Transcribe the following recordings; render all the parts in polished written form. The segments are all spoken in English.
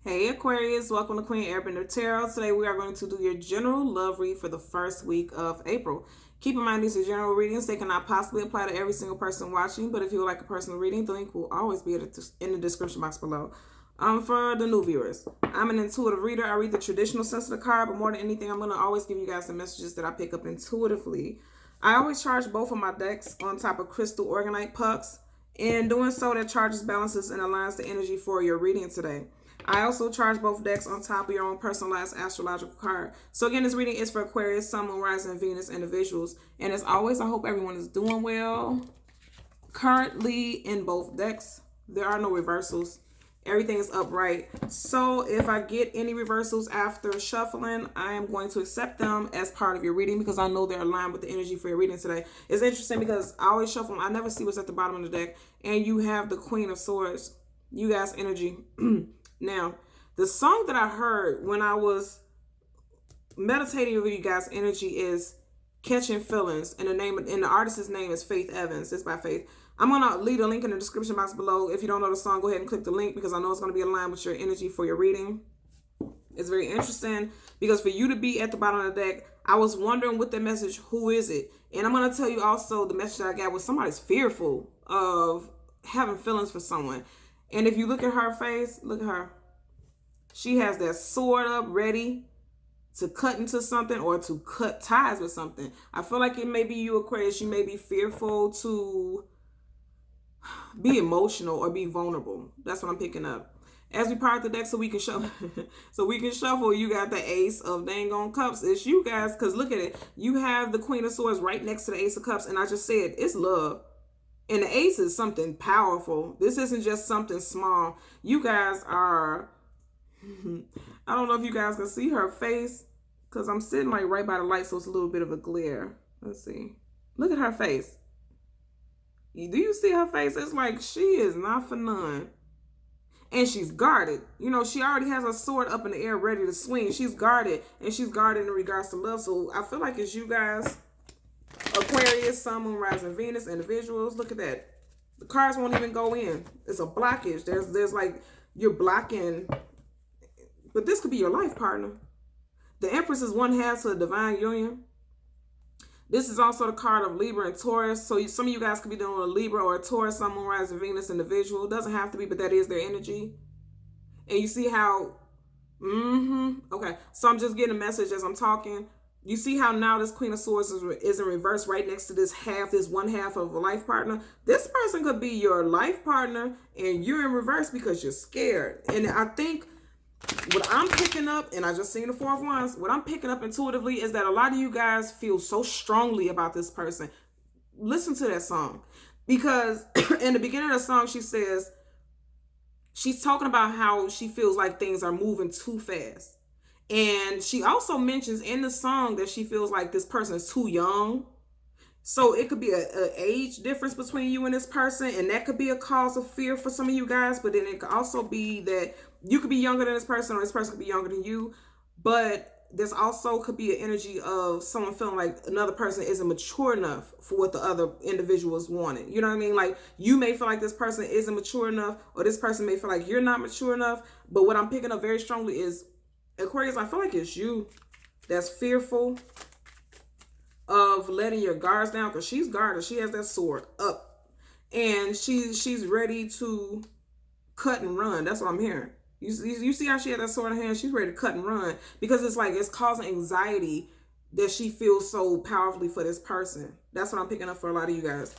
Hey Aquarius, welcome to Queen Airbender Tarot. Today we are going to do your general love read for the first week of April. Keep in mind these are general readings. They cannot possibly apply to every single person watching, but if you would like a personal reading, the link will always be in the description box below. For the new viewers, I'm an intuitive reader. I read the traditional sense of the card, but more than anything, I'm going to always give you guys the messages that I pick up intuitively. I always charge both of my decks on top of crystal organite pucks. In doing so, that charges, balances, and aligns the energy for your reading today. I also charge both decks on top of your own personalized astrological card. So again, this reading is for Aquarius, Sun, Moon, Rising, Venus individuals. And as always, I hope everyone is doing well. Currently in both decks, there are no reversals. Everything is upright. So if I get any reversals after shuffling, I am going to accept them as part of your reading because I know they're aligned with the energy for your reading today. It's interesting because I always shuffle them. I never see what's at the bottom of the deck. And you have the Queen of Swords. You guys' energy. Now, the song that I heard when I was meditating over you guys' energy is Catching Feelings, and the artist's name is Faith Evans. It's by Faith. I'm gonna leave a link in the description box below. If you don't know the song, go ahead and click the link because I know it's gonna be aligned with your energy for your reading. It's very interesting because for you to be at the bottom of the deck, I was wondering with the message, who is it? And I'm gonna tell you also the message that I got was somebody's fearful of having feelings for someone. And if you look at her face, look at her. She has that sword up ready to cut into something or to cut ties with something. I feel like it may be you, Aquarius. You may be fearful to be emotional or be vulnerable. That's what I'm picking up. As we part the deck so we can shuffle, you got the Ace of Dang on Cups. It's you guys, because look at it. You have the Queen of Swords right next to the Ace of Cups, and I just said it's love. And the Ace is something powerful. This isn't just something small. You guys are, I don't know if you guys can see her face because I'm sitting like right by the light, so it's a little bit of a glare. Let's see. Look at her face. Do you see her face? It's like she is not for none. And she's guarded. You know, she already has her sword up in the air ready to swing. She's guarded, and she's guarded in regards to love. So I feel like it's you guys, Aquarius, Sun, Moon, Rising, Venus individuals. Look at that. The cards won't even go in. It's a blockage. There's like you're blocking. But this could be your life partner. The Empress is one half to a divine union. This is also the card of Libra and Taurus. So some of you guys could be dealing with a Libra or a Taurus, Sun, Moon, Rising, Venus individual. It doesn't have to be, but that is their energy. And you see how, okay. So I'm just getting a message as I'm talking. You see how now this Queen of Swords is in reverse right next to this one half of a life partner. This person could be your life partner and you're in reverse because you're scared. And I think what I'm picking up, and I just seen the Four of Wands, what I'm picking up intuitively is that a lot of you guys feel so strongly about this person. Listen to that song. Because in the beginning of the song, she says, she's talking about how she feels like things are moving too fast. And she also mentions in the song that she feels like this person is too young. So it could be an age difference between you and this person, and that could be a cause of fear for some of you guys. But then it could also be that you could be younger than this person, or this person could be younger than you. But there's also could be an energy of someone feeling like another person isn't mature enough for what the other individuals wanted. You know what I mean? Like you may feel like this person isn't mature enough, or this person may feel like you're not mature enough. But what I'm picking up very strongly is, Aquarius, I feel like it's you that's fearful of letting your guards down, because she's guarded. She has that sword up, and she's ready to cut and run. That's what I'm hearing. You see how she had that sword in her hand? She's ready to cut and run because it's like it's causing anxiety that she feels so powerfully for this person. That's what I'm picking up for a lot of you guys.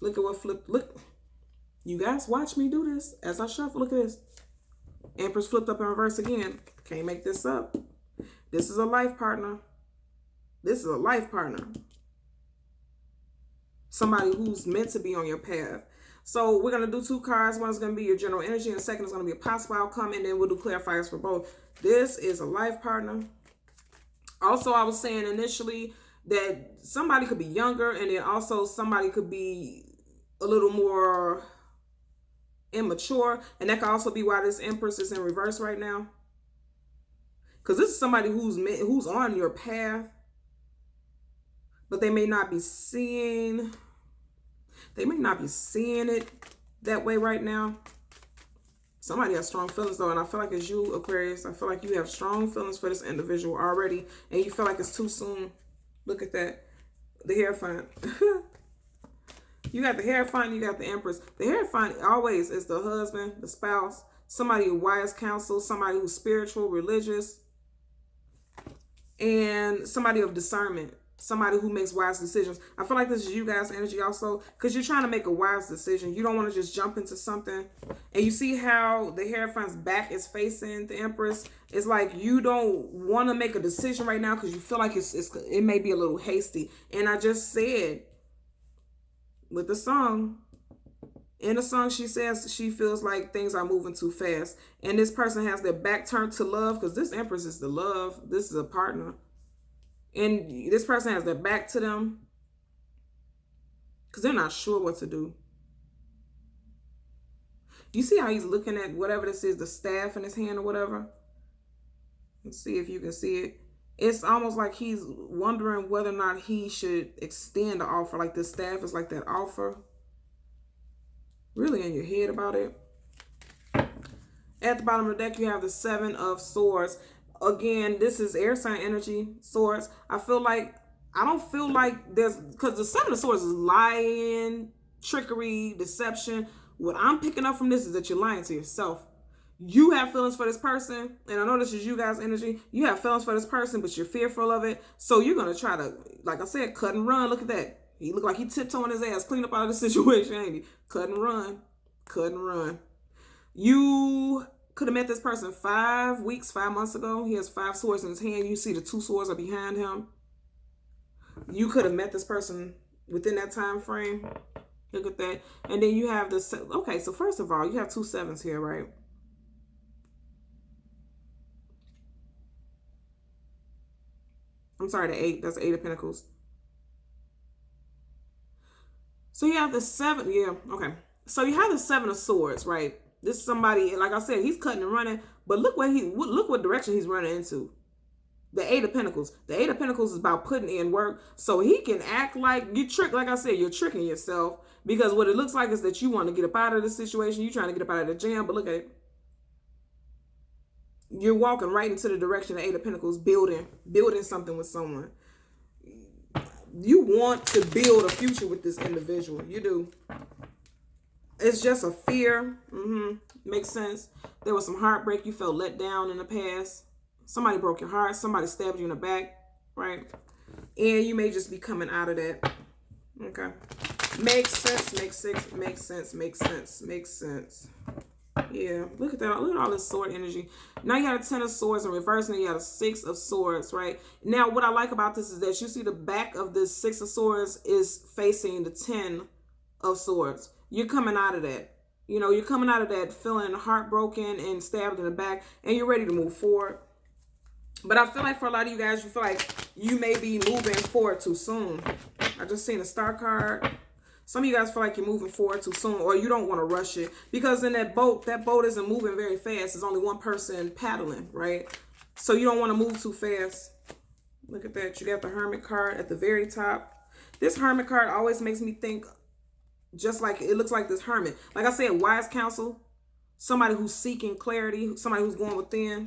Look at what flipped. Look, you guys watch me do this as I shuffle. Look at this. Empress flipped up in reverse again. Can't make this up. This is a life partner. This is a life partner. Somebody who's meant to be on your path. So we're going to do two cards. One is going to be your general energy, and the second is going to be a possible outcome, and then we'll do clarifiers for both. This is a life partner. Also, I was saying initially that somebody could be younger, and then also somebody could be a little more immature, and that could also be why this Empress is in reverse right now. Because this is somebody who's on your path, but they may not be seeing it that way right now. Somebody has strong feelings though, and I feel like it's you, Aquarius. I feel like you have strong feelings for this individual already, and you feel like it's too soon. Look at that. The Hierophant. You got the Hierophant, you got the Empress. The Hierophant always is the husband, the spouse, somebody who wise counsel, somebody who's spiritual, religious, and somebody of discernment, somebody who makes wise decisions. I feel like this is you guys' energy also, because you're trying to make a wise decision. You don't want to just jump into something. And you see how the Hierophant's back is facing the Empress. It's like you don't want to make a decision right now because you feel like it may be a little hasty. And I just said, with the song, in the song she says she feels like things are moving too fast. And this person has their back turned to love, because this Empress is the love. This is a partner. And this person has their back to them because they're not sure what to do. You see how he's looking at whatever this is, the staff in his hand or whatever? Let's see if you can see it. It's almost like he's wondering whether or not he should extend the offer. Like the staff is like that offer. Really in your head about it. At the bottom of the deck, you have the Seven of Swords. Again, this is air sign energy, swords. I don't feel like there's, because the Seven of Swords is lying, trickery, deception. What I'm picking up from this is that you're lying to yourself. You have feelings for this person, and I know this is you guys' energy. You have feelings for this person, but you're fearful of it. So you're going to try to, like I said, cut and run. Look at that. He looked like he tiptoeing his ass, clean up out of the situation, ain't he? Cut and run. Cut and run. You could have met this person 5 weeks, 5 months ago. He has 5 swords in his hand. You see the 2 swords are behind him. You could have met this person within that time frame. Look at that. And then you have this. Okay, so first of all, you have 2 sevens here, right? I'm sorry, the 8. That's the 8 of Pentacles. So you have the 7. Yeah, okay. So you have the 7 of Swords, right? This is somebody, like I said, he's cutting and running. But look what direction he's running into. The 8 of Pentacles. The 8 of Pentacles is about putting in work. So he can act like like I said, you're tricking yourself. Because what it looks like is that you want to get up out of the situation. You're trying to get up out of the jam. But look at it. You're walking right into the direction of 8 of Pentacles, building something with someone. You want to build a future with this individual. You do. It's just a fear. Makes sense. There was some heartbreak. You felt let down in the past. Somebody broke your heart. Somebody stabbed you in the back. Right? And you may just be coming out of that. Okay. Makes sense. Makes sense. Makes sense. Makes sense. Makes sense. Yeah, look at that. Look at all this sword energy. Now you got a 10 of Swords in reverse, and you got a 6 of Swords, right? Now, what I like about this is that you see the back of this 6 of Swords is facing the 10 of Swords. You're coming out of that. You know, you're coming out of that feeling heartbroken and stabbed in the back, and you're ready to move forward. But I feel like for a lot of you guys, you feel like you may be moving forward too soon. I just seen a Star card. Some of you guys feel like you're moving forward too soon, or you don't want to rush it, because in that boat isn't moving very fast. There's only one person paddling, right? So you don't want to move too fast. Look at that. You got the Hermit card at the very top. This Hermit card always makes me think, just like it looks like this Hermit. Like I said, wise counsel, somebody who's seeking clarity, somebody who's going within.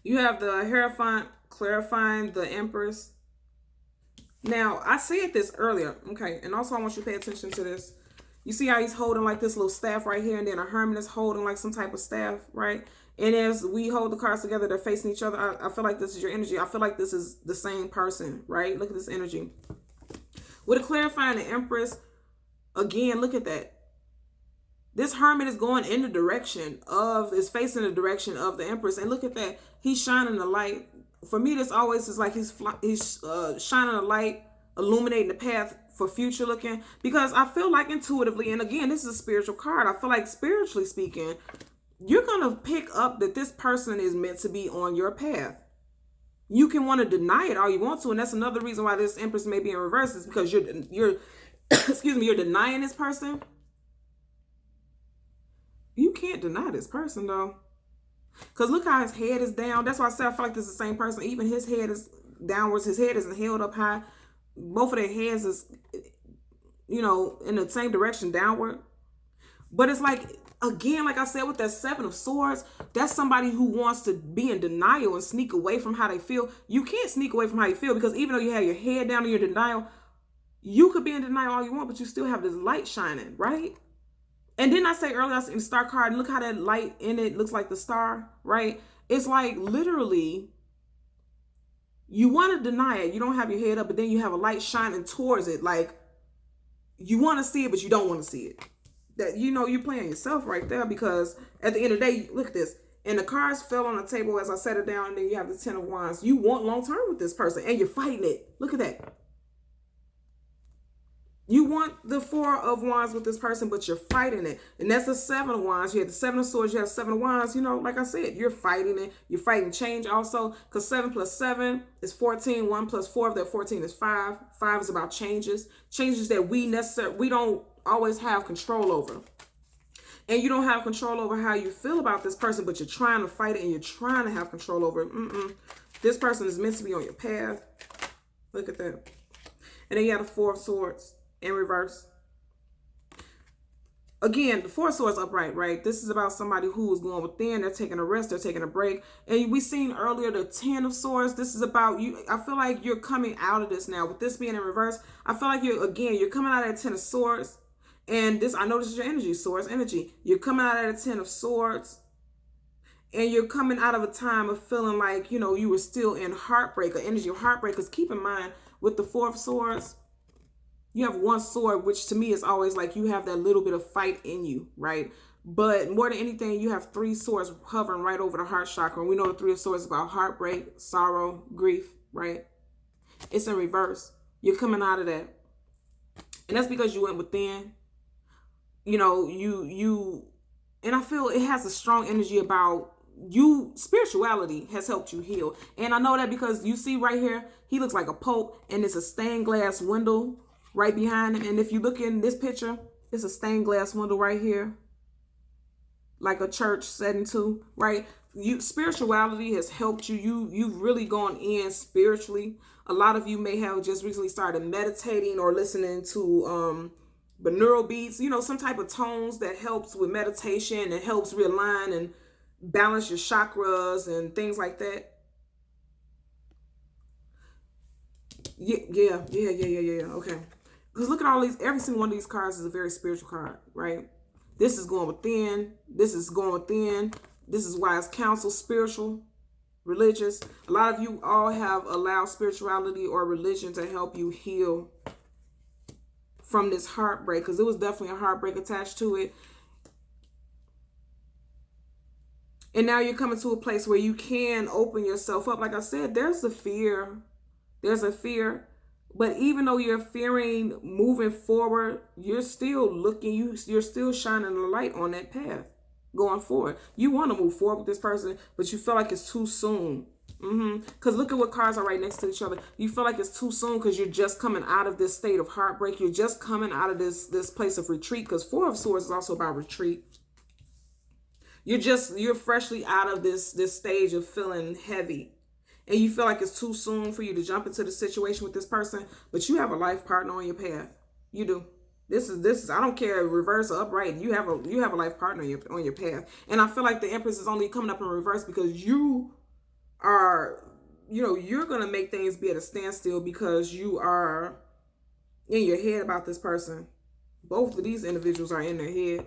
You have the Hierophant clarifying the Empress. Now, I said this earlier, okay, and also I want you to pay attention to this. You see how he's holding like this little staff right here, and then a hermit is holding like some type of staff, right? And as we hold the cards together, they're facing each other. I feel like this is your energy. I feel like this is the same person, right? Look at this energy. With a clarifying the Empress, again, look at that. This hermit is going in the direction of, is facing the direction of the Empress. And look at that. He's shining the light. For me, this always is like he's shining a light, illuminating the path for future looking. Because I feel like intuitively, and again, this is a spiritual card. I feel like spiritually speaking, you're going to pick up that this person is meant to be on your path. You can want to deny it all you want to. And that's another reason why this Empress may be in reverse, is because you're excuse me, you're denying this person. You can't deny this person though. Because look how his head is down. That's why I said I feel like this is the same person. Even his head is downwards. His head isn't held up high. Both of their heads is, you know, in the same direction, downward. But it's like, again, like I said, with that Seven of Swords, that's somebody who wants to be in denial and sneak away from how they feel. You can't sneak away from how you feel, because even though you have your head down in your denial, you could be in denial all you want, but you still have this light shining, right? And didn't I say earlier, I said in the star card, look how that light in it looks like the star, right? It's like literally, you want to deny it. You don't have your head up, but then you have a light shining towards it. Like, you want to see it, but you don't want to see it. That, you know, you're playing yourself right there, because at the end of the day, look at this. And the cards fell on the table as I set it down, and then you have the Ten of Wands. You want long term with this person, and you're fighting it. Look at that. You want the Four of Wands with this person, but you're fighting it. And that's the Seven of Wands. You have the Seven of Swords, you have Seven of Wands. You know, like I said, you're fighting it. You're fighting change also, because 7 plus 7 is 14. 1 plus 4 of that 14 is 5. 5 is about changes. Changes that we don't always have control over. And you don't have control over how you feel about this person, but you're trying to fight it, and you're trying to have control over it. This person is meant to be on your path. Look at that. And then you have the Four of Swords in reverse. Again, the Four of Swords upright, right? This is about somebody who is going within. They're taking a rest. They're taking a break. And we seen earlier the Ten of Swords. This is about you. I feel like you're coming out of this now. With this being in reverse, I feel like you're coming out of that Ten of Swords. And this, I know this is your energy, Swords energy. You're coming out of the Ten of Swords. And you're coming out of a time of feeling like, you know, you were still in heartbreak, or energy of heartbreak. Because keep in mind, with the Four of Swords, you have one sword, which to me is always like you have that little bit of fight in you, right? But more than anything, you have 3 swords hovering right over the heart chakra. And we know the 3 of Swords is about heartbreak, sorrow, grief, right? It's in reverse. You're coming out of that. And that's because you went within. You know, and I feel it has a strong energy about you. Spirituality has helped you heal. And I know that because you see right here, he looks like a pope, and it's a stained glass window right behind him. And if you look in this picture, it's a stained glass window right here, like a church setting too, right? Spirituality has helped you. You've really gone in spiritually. A lot of you may have just recently started meditating or listening to binaural beats, you know, some type of tones that helps with meditation and helps realign and balance your chakras and things like that. Yeah. Okay. Because look at all these, every single one of these cards is a very spiritual card, right? This is going within. This is going within. This is wise counsel, spiritual, religious. A lot of you all have allowed spirituality or religion to help you heal from this heartbreak, because it was definitely a heartbreak attached to it. And now you're coming to a place where you can open yourself up. Like I said, there's a fear. There's a fear. But even though you're fearing moving forward, you're still looking, you're still shining the light on that path going forward. You want to move forward with this person, but you feel like it's too soon. Because look at what cards are right next to each other. You feel like it's too soon because you're just coming out of this state of heartbreak. You're just coming out of this place of retreat, because Four of Swords is also about retreat. You're freshly out of this stage of feeling heavy. And you feel like it's too soon for you to jump into the situation with this person, but you have a life partner on your path. You do. This is I don't care, reverse or upright. You have a life partner on your path. And I feel like the Empress is only coming up in reverse because you are, you know, you're going to make things be at a standstill because you are in your head about this person. Both of these individuals are in their head.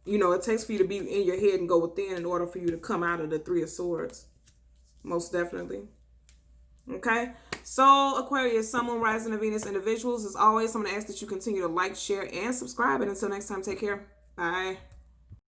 You know, it takes for you to be in your head and go within in order for you to come out of the Three of Swords. Most definitely. Okay. So, Aquarius, Sun, Moon, Rising, and Venus individuals, as always, I'm going to ask that you continue to like, share, and subscribe. And until next time, take care. Bye.